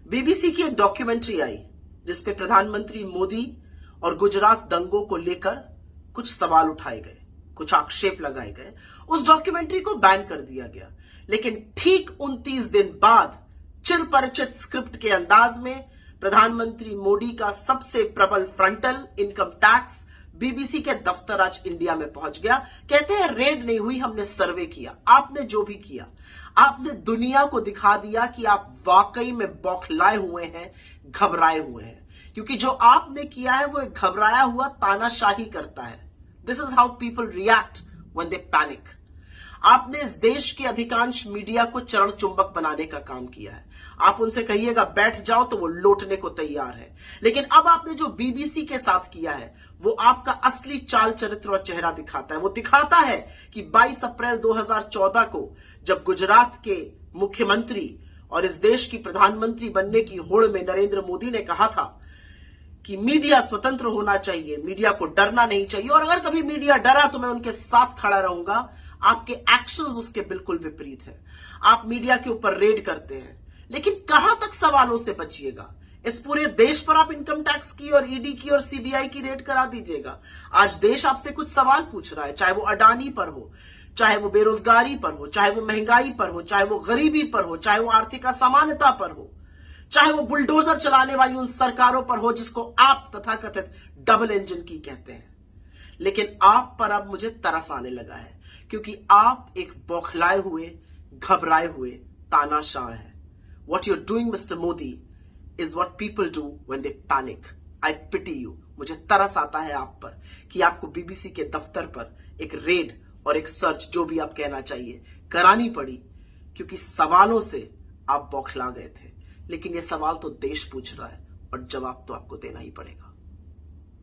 BBC की एक documentary आई जिसपे प्रधानमंत्री मोदी और गुजरात दंगों को लेकर कुछ सवाल उठाए गए, कुछ आक्षेप लगाए गए। उस डॉक्यूमेंट्री को बैन कर दिया गया, लेकिन ठीक 29 दिन बाद चिरपरिचित स्क्रिप्ट के अंदाज में प्रधानमंत्री मोदी का सबसे प्रबल फ्रंटल इनकम टैक्स बीबीसी के दफ्तर आज इंडिया में पहुंच गया। कहते हैं रेड नहीं हुई, हमने सर्वे किया। आपने जो भी किया, आपने दुनिया को दिखा दिया कि आप वाकई में बौखलाए हुए हैं, घबराए हुए हैं, क्योंकि जो आपने किया है वो एक घबराया हुआ तानाशाही करता है। This is how people react when they panic. आपने इस देश के अधिकांश मीडिया को चरण चुंबक बनाने का काम किया है। आप उनसे कहिएगा बैठ जाओ तो वो लौटने को तैयार है। लेकिन अब आपने जो बीबीसी के साथ किया है वो आपका असली चाल चरित्र और चेहरा दिखाता है। वो दिखाता है कि 22 अप्रैल 2014 को जब गुजरात के मुख्यमंत्री और इस देश की प्रधानमंत्री बनने की होड़ में नरेंद्र मोदी ने कहा था कि मीडिया स्वतंत्र होना चाहिए, मीडिया को डरना नहीं चाहिए, और अगर कभी मीडिया डरा तो मैं उनके साथ खड़ा रहूंगा। आपके एक्शंस उसके बिल्कुल विपरीत हैं। आप मीडिया के ऊपर रेड करते हैं, लेकिन कहां तक सवालों से बचिएगा? इस पूरे देश पर आप इनकम टैक्स की और ईडी की और सीबीआई की रेड करा दीजिएगा। आज देश आपसे कुछ सवाल पूछ रहा है, चाहे वो अडानी पर हो, चाहे वो बेरोजगारी पर हो, चाहे वो महंगाई पर हो, चाहे वो गरीबी पर हो, चाहे वो आर्थिक असमानता पर हो, चाहे वो बुलडोजर चलाने वाली उन सरकारों पर हो जिसको आप तथाकथित डबल इंजन की कहते हैं। लेकिन आप पर अब मुझे तरस आने लगा है, क्योंकि आप एक बौखलाए हुए, घबराए हुए तानाशाह हैं। What you're doing, Mr. Modi, is what people do when they panic. I pity you. मुझे तरस आता है आप पर कि आपको बीबीसी के दफ्तर पर एक रेड और एक सर्च, जो भी आप कहना चाहिए, करानी पड़ी, क्योंकि सवालों से आप बौखला गए थे। लेकिन ये सवाल तो देश पूछ रहा है और जवाब तो आपको देना ही पड़ेगा।